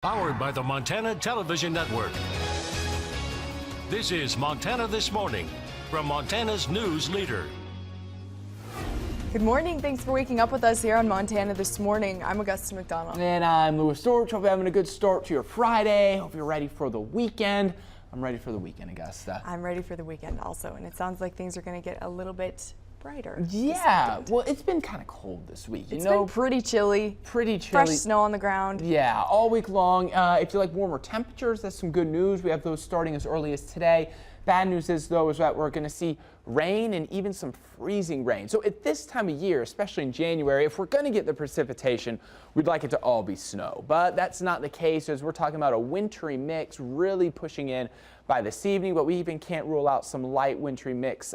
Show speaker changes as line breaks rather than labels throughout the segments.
Powered by the Montana Television Network. This is Montana This Morning from Montana's news leader.
Good morning. Thanks for waking up with us here on Montana This Morning. I'm Augusta McDonald.
And I'm Louis Storch. Hope you're having a good start to your Friday. Hope you're ready for the weekend. I'm ready for the weekend, Augusta.
I'm ready for the weekend also. And it sounds like things are going to get a little bit brighter.
Yeah. Well, it's been kind of cold this week.
It's been pretty chilly. Fresh snow on the ground.
Yeah, all week long. If you like warmer temperatures, that's some good news. We have those starting as early as today. Bad news is, though, is that we're going to see rain and even some freezing rain. So at this time of year, especially in January, if we're going to get the precipitation, we'd like it to all be snow. But that's not the case, as we're talking about a wintry mix really pushing in by this evening. But we even can't rule out some light wintry mix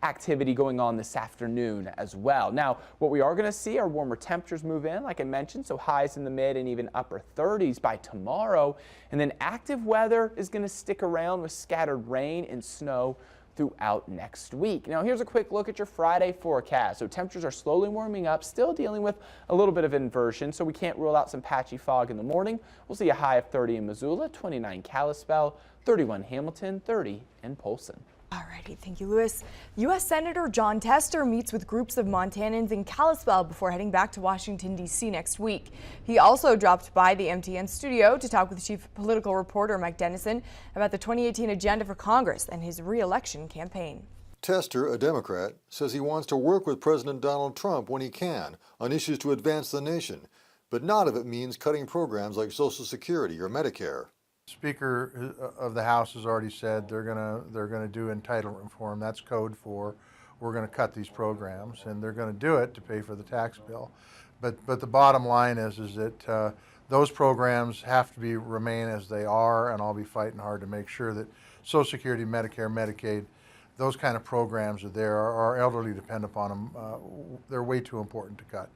activity going on this afternoon as well. Now, what we are going to see are warmer temperatures move in, like I mentioned, so highs in the mid and even upper 30s by tomorrow. And then active weather is going to stick around with scattered rain and snow throughout next week. Now, here's a quick look at your Friday forecast. So temperatures are slowly warming up, still dealing with a little bit of inversion, so we can't rule out some patchy fog in the morning. We'll see a high of 30 in Missoula, 29 Kalispell, 31 Hamilton, 30 in Polson.
Alrighty, thank you, Louis. U.S. Senator Jon Tester meets with groups of Montanans in Kalispell before heading back to Washington, D.C. next week. He also dropped by the MTN studio to talk with Chief Political Reporter Mike Dennison about the 2018 agenda for Congress and his re-election campaign.
Tester, a Democrat, says he wants to work with President Donald Trump when he can on issues to advance the nation, but none of it means cutting programs like Social Security or Medicare.
Speaker of the House has already said they're gonna do entitlement reform. That's code for we're gonna cut these programs, and they're gonna do it to pay for the tax bill. But the bottom line is that those programs have to remain as they are, and I'll be fighting hard to make sure that Social Security, Medicare, Medicaid, those kind of programs are there. Our elderly depend upon them. They're way too important to cut.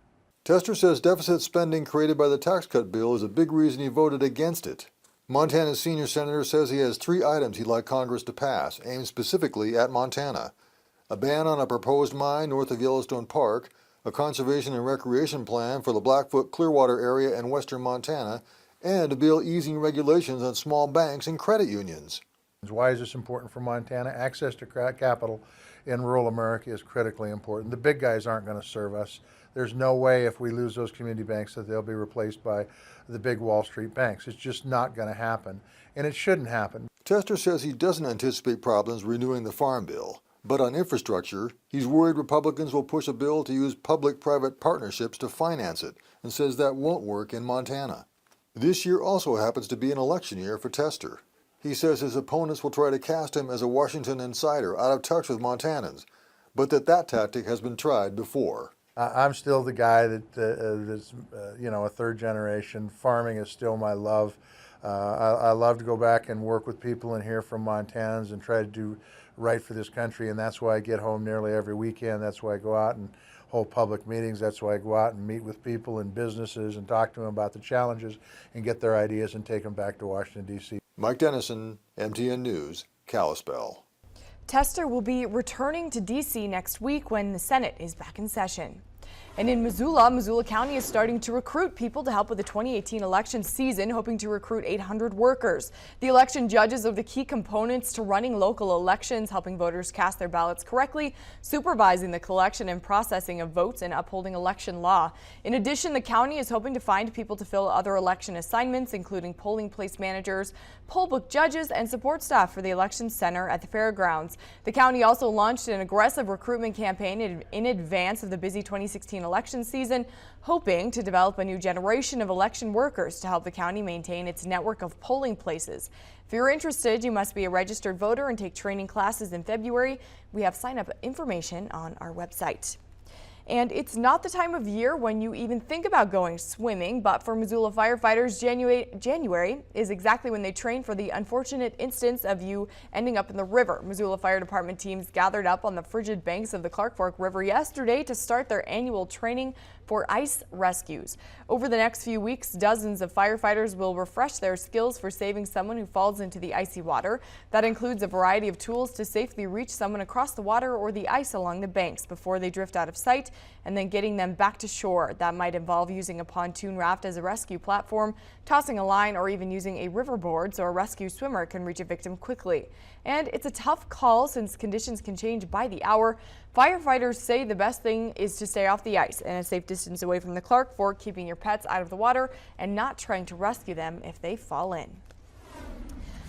Tester says deficit spending created by the tax cut bill is a big reason he voted against it. Montana's senior senator says he has 3 items he'd like Congress to pass, aimed specifically at Montana: a ban on a proposed mine north of Yellowstone Park, a conservation and recreation plan for the Blackfoot Clearwater area in western Montana, and a bill easing regulations on small banks and credit unions.
Why is this important for Montana? Access to capital in rural America is critically important. The big guys aren't going to serve us. There's no way if we lose those community banks that they'll be replaced by the big Wall Street banks. It's just not going to happen, and it shouldn't happen.
Tester says he doesn't anticipate problems renewing the Farm Bill, but on infrastructure, he's worried Republicans will push a bill to use public-private partnerships to finance it, and says that won't work in Montana. This year also happens to be an election year for Tester. He says his opponents will try to cast him as a Washington insider out of touch with Montanans, but that tactic has been tried before.
I'm still the guy that's a third generation. Farming is still my love. I love to go back and work with people and hear from Montanans and try to do right for this country, and that's why I get home nearly every weekend. That's why I go out and hold public meetings. That's why I go out and meet with people and businesses and talk to them about the challenges and get their ideas and take them back to Washington, D.C.
Mike Dennison, MTN News, Kalispell.
Tester will be returning to D.C. next week when the Senate is back in session. And in Missoula County is starting to recruit people to help with the 2018 election season, hoping to recruit 800 workers. The election judges are the key components to running local elections, helping voters cast their ballots correctly, supervising the collection and processing of votes, and upholding election law. In addition, the county is hoping to find people to fill other election assignments, including polling place managers, poll book judges, and support staff for the election center at the fairgrounds. The county also launched an aggressive recruitment campaign in advance of the busy 2016 election season, hoping to develop a new generation of election workers to help the county maintain its network of polling places. If you're interested, you must be a registered voter and take training classes in February. We have sign-up information on our website. And it's not the time of year when you even think about going swimming, but for Missoula firefighters, January is exactly when they train for the unfortunate instance of you ending up in the river. Missoula Fire Department teams gathered up on the frigid banks of the Clark Fork River yesterday to start their annual training for ice rescues. Over the next few weeks, dozens of firefighters will refresh their skills for saving someone who falls into the icy water. That includes a variety of tools to safely reach someone across the water or the ice along the banks before they drift out of sight, and then getting them back to shore. That might involve using a pontoon raft as a rescue platform, tossing a line, or even using a riverboard so a rescue swimmer can reach a victim quickly. And it's a tough call since conditions can change by the hour. Firefighters say the best thing is to stay off the ice and a safe distance away from the Clark Fork, keeping your pets out of the water and not trying to rescue them if they fall in.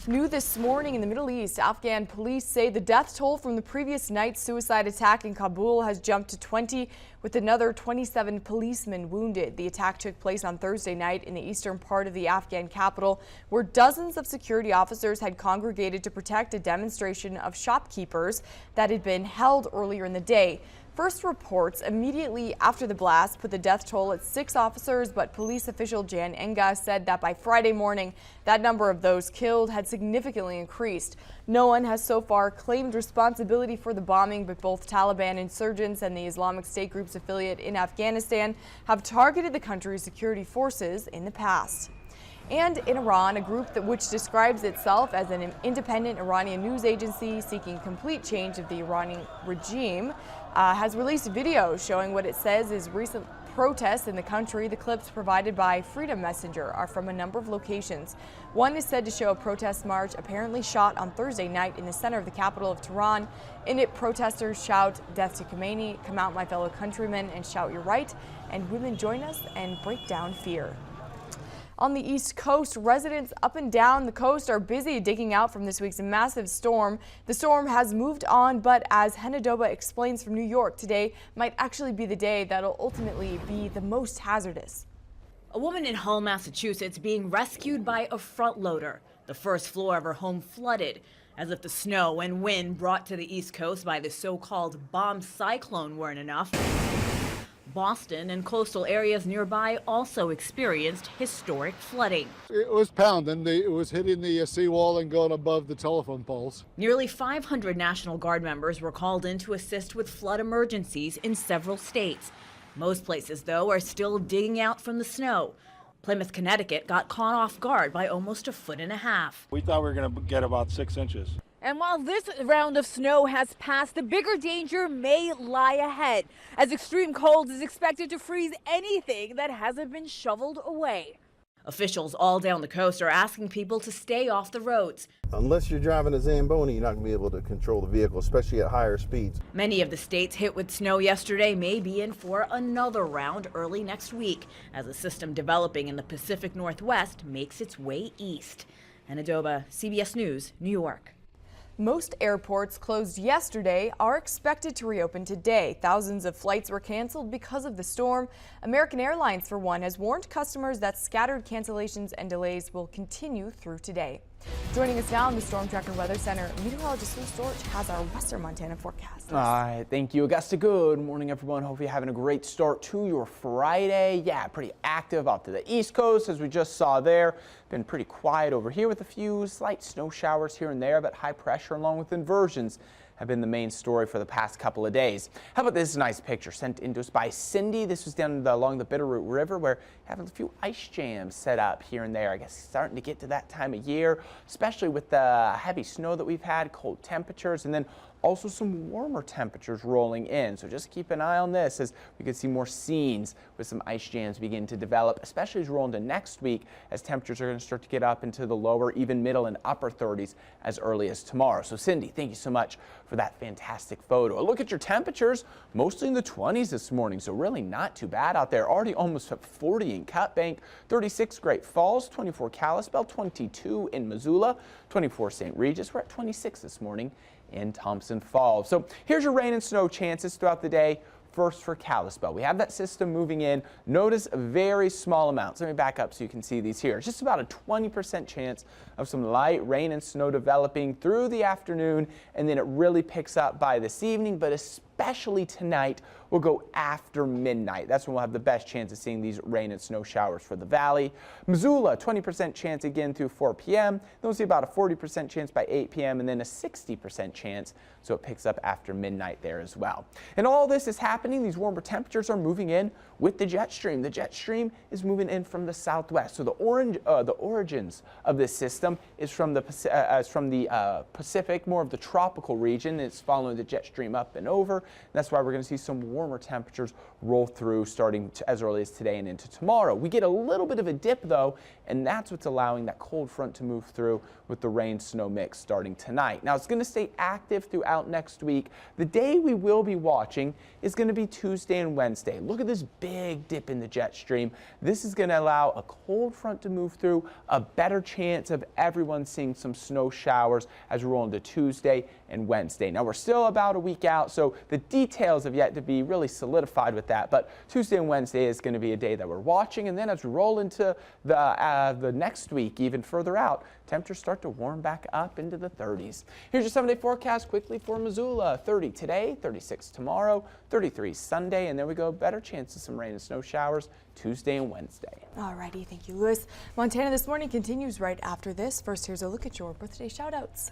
New this morning in the Middle East, Afghan police say the death toll from the previous night's suicide attack in Kabul has jumped to 20, with another 27 policemen wounded. The attack took place on Thursday night in the eastern part of the Afghan capital, where dozens of security officers had congregated to protect a demonstration of shopkeepers that had been held earlier in the day. First reports immediately after the blast put the death toll at 6 officers, but police official Jan Enga said that by Friday morning, that number of those killed had significantly increased. No one has so far claimed responsibility for the bombing, but both Taliban insurgents and the Islamic State group's affiliate in Afghanistan have targeted the country's security forces in the past. And in Iran, a group which describes itself as an independent Iranian news agency seeking complete change of the Iranian regime, has released videos showing what it says is recent protests in the country. The clips provided by Freedom Messenger are from a number of locations. One is said to show a protest march apparently shot on Thursday night in the center of the capital of Tehran. In it, protesters shout "Death to Khomeini," "Come out, my fellow countrymen, and shout your right," and "Women join us," and "Break down fear." On the East Coast, residents up and down the coast are busy digging out from this week's massive storm. The storm has moved on, but as Henadoba explains from New York, today might actually be the day that'll ultimately be the most hazardous.
A woman in Hull, Massachusetts, being rescued by a front loader. The first floor of her home flooded, as if the snow and wind brought to the East Coast by the so-called bomb cyclone weren't enough. Boston and coastal areas nearby also experienced historic flooding.
It was pounding. It was hitting the seawall and going above the telephone poles.
Nearly 500 National Guard members were called in to assist with flood emergencies in several states. Most places, though, are still digging out from the snow. Plymouth, Connecticut got caught off guard by almost 1.5 feet.
We thought we were going to get about 6 inches.
And while this round of snow has passed, the bigger danger may lie ahead, as extreme cold is expected to freeze anything that hasn't been shoveled away.
Officials all down the coast are asking people to stay off the roads.
Unless you're driving a Zamboni, you're not going to be able to control the vehicle, especially at higher speeds.
Many of the states hit with snow yesterday may be in for another round early next week, as a system developing in the Pacific Northwest makes its way east. Henadoba, CBS News, New York.
Most airports closed yesterday are expected to reopen today. Thousands of flights were canceled because of the storm. American Airlines, for one, has warned customers that scattered cancellations and delays will continue through today. Joining us now in the Storm Tracker Weather Center, meteorologist Lou Storch has our Western Montana forecast.
All right, thank you, Augusta. Good morning, everyone. Hope you're having a great start to your Friday. Yeah, pretty active out to the East Coast, as we just saw there. Been pretty quiet over here with a few slight snow showers here and there, but high pressure along with inversions have been the main story for the past couple of days. How about this nice picture sent in to us by Cindy? This was down along the Bitterroot River, where having a few ice jams set up here and there. I guess starting to get to that time of year, especially with the heavy snow that we've had, cold temperatures, and then also some warmer temperatures rolling in. So just keep an eye on this, as we could see more scenes with some ice jams begin to develop, especially as we roll into next week, as temperatures are going to start to get up into the lower, even middle and upper 30s as early as tomorrow. So Cindy, thank you so much for that fantastic photo. A look at your temperatures, mostly in the 20s this morning, so really not too bad out there. Already almost at 40 in Cut Bank, 36 Great Falls, 24 Kalispell, 22 in Missoula, 24 St. Regis. We're at 26 this morning in Thompson Falls. So here's your rain and snow chances throughout the day. First for Kalispell, we have that system moving in. Notice very small amounts. Let me back up so you can see these here. Just about a 20% chance of some light rain and snow developing through the afternoon, and then it really picks up by this evening, but especially especially tonight, will go after midnight. That's when we'll have the best chance of seeing these rain and snow showers for the valley. Missoula, 20% chance again through 4 p.m. Then we'll see about a 40% chance by 8 p.m. and then a 60% chance, so it picks up after midnight there as well. And all this is happening. These warmer temperatures are moving in with the jet stream. The jet stream is moving in from the southwest. So the origins of this system is from the Pacific, more of the tropical region. It's following the jet stream up and over. And that's why we're going to see some warmer temperatures roll through starting as early as today and into tomorrow. We get a little bit of a dip though, and that's what's allowing that cold front to move through with the rain snow mix starting tonight. Now it's going to stay active throughout next week. The day we will be watching is going to be Tuesday and Wednesday. Look at this big dip in the jet stream. This is going to allow a cold front to move through, a better chance of everyone seeing some snow showers as we roll into Tuesday and Wednesday. Now we're still about a week out, so the details have yet to be really solidified with that, but Tuesday and Wednesday is going to be a day that we're watching, and then as we roll into the next week, even further out, temperatures start to warm back up into the 30s. Here's your 7-day forecast quickly for Missoula. 30 today, 36 tomorrow, 33 Sunday, and there we go. Better chance of some rain and snow showers Tuesday and Wednesday.
Alrighty, thank you, Lewis. Montana This Morning continues right after this. First, here's a look at your birthday shout-outs.